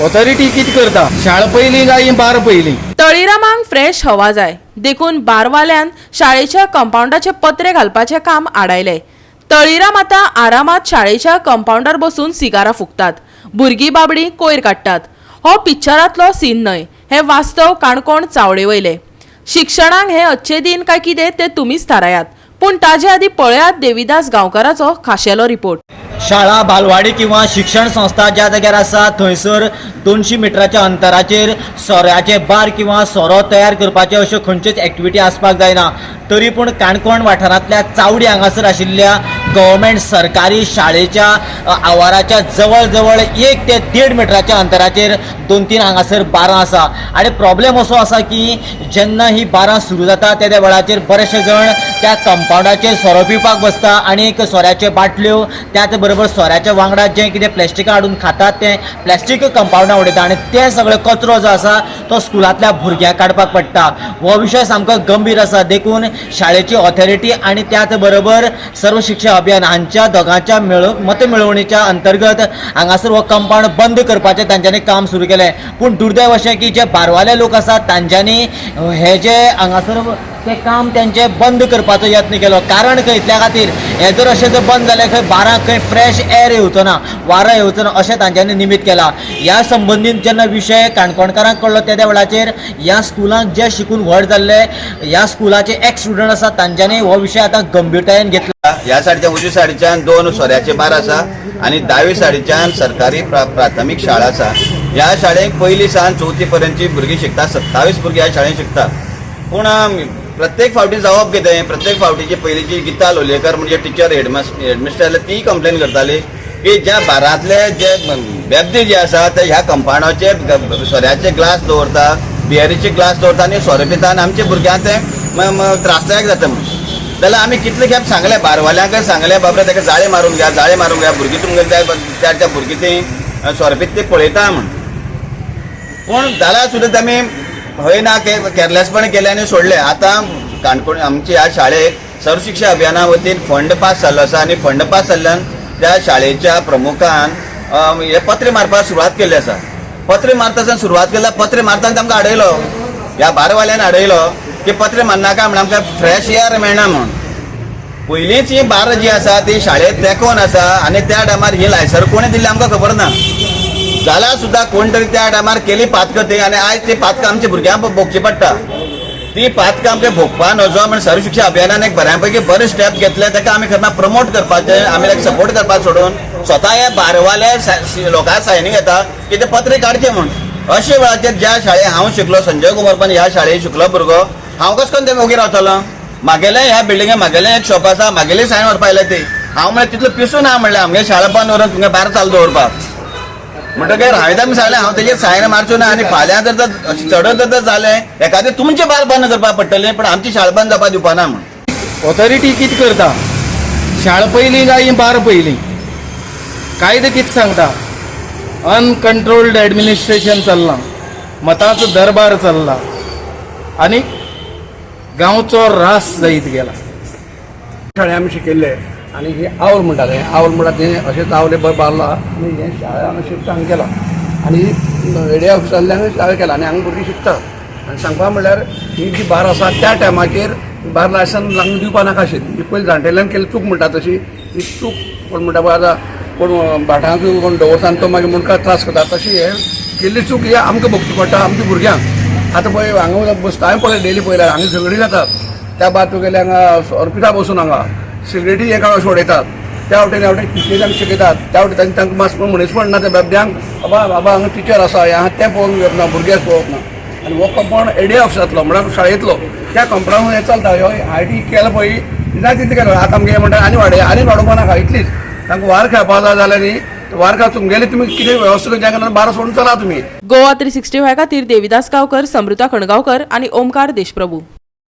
Authority किती करता? शाळा पहिली काय बार पहिली? तळीरामांक फ्रेश हवा जाय देखून बारवाल्यान शाळेच्या कंपाऊंडाचे पत्रे घालपाचे काम आडायले। तळीराम आता आरामात शाळेच्या कंपाऊंडार बसून सिगारा फुकतात, भुरगी बाबडी कोयर काडटात। हो पिक्चरातलो सीन न्हय, हे वास्तव काणकोण चावडे वयले। शिक्षणाक हे अच्छे दिन काय कितें ते तुमीच थारायात, पूण ताजे आदी पळयात देविदास गांवकाराचो खाशेलो रिपोर्ट। शाळा बालवाडी किंवा शिक्षण संस्था ज्या जाग्यार आसा थंयसर 200 मिटराच्या अंतराचेर सोऱ्याचे बार किंवा सोरो तयार करपाचे अश्यो खंयच्योच एक्टिविटी आसपाक जायना। तरी पूण काणकोण वाठारांतल्या चावडी हांगासर आशिल्ल्या गव्हर्मेंट सरकारी शाळेच्या आवाराच्या जवळ जवळ 1 ते 1.5 मिटराच्या अंतराचेर 2-3 हांगासर बारां आसा। आनी प्रॉब्लेम असो आसा की जेन्ना ही बारां सुरू जाता त्या वेळाचेर बरेचशे जण त्या कंपाऊंडाचेर सोरो पिवपाक बसता आनी सोऱ्याच्यो बाटल्यो त्याच बरोबर सोऱ्याच्या वांगडा जें कितें प्लॅस्टिकां हाडून खातात तें प्लॅस्टीक कंपाऊंडां उडयता आनी ते सगळे कचरो जो आसा तो स्कुलांतल्या भुरग्यांक काडपाक पडटा। हो विशय सामको गंभीर आसा, देखून शाळेची ऑथॉरिटी आनी त्याच बरोबर सर्व शिक्षा अभियान हांच्या दोगांच्या मतमेळवणीच्या अंतर्गत हांगासर हो कंपाऊंड बंद करपाचें तांच्यांनी काम सुरू केलें। पूण दुर्दैव अशें की जे बारवाले लोक आसात तांच्यांनी हे जे हांगासर ते काम त्यांचे बंद करपाचो यत्न केलो। कारण खंय इतल्या खातीर हे जर अशें जर बंद जालें खंय बारांक खंय फ्रेश एअर येवचो ना, वारो येवचो ना अशें तांच्यांनी निमीत केलां। ह्या संबंधीत जेन्ना विशय काणकोणकारांक कळ्ळो त्या वेळाचेर ह्या स्कुलांत जे शिकून व्हड जाल्ले ह्या स्कुलाचे एक्स स्टुडंट आसा तांच्यांनी हो विशय आतां गंभीरतायेन घेतला। ह्या सायडीच्या उजवी सायडीच्यान 2 सोऱ्याचे बार आसा आनी दावे सायडीच्यान सरकारी प्राथमीक शाळा आसा। ह्या शाळेक पयली सावन 4थी पर्यंतची भुरगीं शिकता, 27 भुरगीं ह्या शाळेंत शिकता। पूण प्रत्येक फावटी जावप कितें, प्रत्येक फावटीची पयलींची गीता लोलयेकर म्हणजे टिचर हेडमिस्टर ती कंप्लेन करताली की ज्या बारांतले जे बेबदे जे आसा ते ह्या कंपाऊंडाचेर सोऱ्याचे ग्लास दवरता, बियरीचे ग्लास दवरता आनी सोरो पिता आनी आमच्या भुरग्यांक ते त्रासदायक जाता म्हणून। जाल्यार आमी कितले खेप सांगले बारवाल्यांक सांगले बाबा ताका जाळे मारून घ्या भुरगीं तुमगे त्या भुरगीं ती सोरो पिता ती पळयता म्हण। पूण जाल्यार सुद्दां आमी हय ना केरलेसपण केले आनी सोडले। आतां काणकोण आमच्या ह्या शाळेक सर्व शिक्षा अभियाना वतीन फंड पास जाल्लो आसा आनी फंड पास जाल्ल्यान त्या शाळेच्या प्रमुखान हे पत्रे मारपाक सुरवात केल्ली आसा। पत्रे मारता सुरवात केल्या पत्रे मारतना तांकां आडयलो, ह्या बारवाल्यान आडयलो की पत्रे मारनाका म्हण आमकां फ्रेश एअर मेळना म्हण। पयलींच ही बार जी आसा ती शाळेंत तेंकोन आसा आनी त्या टायमार ही लायसर कोणें दिल्ली आमकां खबर ना। जाल्यार सुद्दां कोण तरी त्या टायमार केली पातकां ती आनी आयज ती पातकां आमच्या भुरग्यांक भोगची पडटा। ती पातकां आमकां भोगपा नजो म्हण सर्व शिक्षा अभियानान एक बऱ्यापैकी बरे स्टेप घेतले, ताका आमी खरें प्रमोट करपाचें, आमी ताका सपोर्ट करपाक सोडून स्वता हे बारवाले लोकांक सायनी घेता की ते पत्रे काडचे म्हूण। अशे वेळाचेर ज्या शाळेंत हांव शिकलो, संजय कुमार पण ह्या शाळेंत शिकलो भुरगो, हांव कसो करून ते ओगी रावतलो? म्हागेलें ह्या बिल्डिंगेक म्हागेलें एक शॉप आसा, म्हागेली सायन व्हरपा आयले ती। हांव म्हणलें तितलो पिसू ना म्हणलें आमगे शाळा बंद व्हरून तुमगे भायर चालू दवरपाक। म्हणटकीर हांवें तांकां सांगलें हांव तेजेर सायन मारच्यो ना आनी फाल्यां जर चडत जर जालें एखादें तुमचें बार बंद करपाक पडटलें, पण आमची शाळा बंद जावपाक दिवपाना म्हण। ऑथॉरिटी किती करता? शाळा पहिली काय बार पहिली? कायदो कितें सांगता? अनकंट्रोल्ड एडमिनिस्ट्रेशन चल्लां, मतांचो दरबार चल्ला आनी गांवचो रास जायत गेला। शाळें आमी शिकयल्ले आनी हे आवल म्हणटाले, आवल म्हणटा तें अशेंच आवले बरें बारला आनी हें शाळा हांगा शिफ्ट हांगा केला आनी हेडे ऑफिसांतल्यान शाळा केला आनी हांगा भुरगीं शिकता। आनी सांगपा म्हणल्यार ही जी बार आसा त्या टायमाचेर बार लायसन हांगा दिवपा नाका आशिल्ली। ही पयलीं जाणटेल्यांन केली चूक म्हणटा तशी ही चूक कोण म्हणटा पळय आतां कोण भाटांक कोण दवरता आनी तो मागीर मुणकां त्रास करता तशी हे केल्ली चूक ही आमकां भोगची पडटा आमच्या भुरग्यांक। आतां पळय हांगा बसता हांवें पळय डेली पळयल्यार हांगा झगडी जातात, त्या भायर तुगेले हांगा अर्पिता बसून हांगा सिगरेटी एका वेळार सोडयतात, त्या वाटेन टिचरींक शिकयतात, त्या वाटेन तांकां मात मनीसपण ना त्या बेबद्यांक बाबा हांगा टिचर आसा हांगा तें पळोवंक येवप ना, भुरग्याक पळोवप ना। आनी हो कंपाऊंड एडे ऑफिसांतलो म्हळ्यार शाळेंतलो त्या कंपाऊंडान हें चलता। ह्यो हायटी केलो पळय ना तितलें केलो, आतां आमगे म्हणटा आनी वाडोवपा नाका इतलीच। तांकां वार खेळपाक जाय जाल्यार न्ही वार खेळ तुमगेले तुमी कितें वेवस्था ज्या कारणान बारा सोडून चला तुमी। गोवा 365 खातीर देविदास गांवकर, समृता खणगांवकर आनी ओमकार देशप्रभू।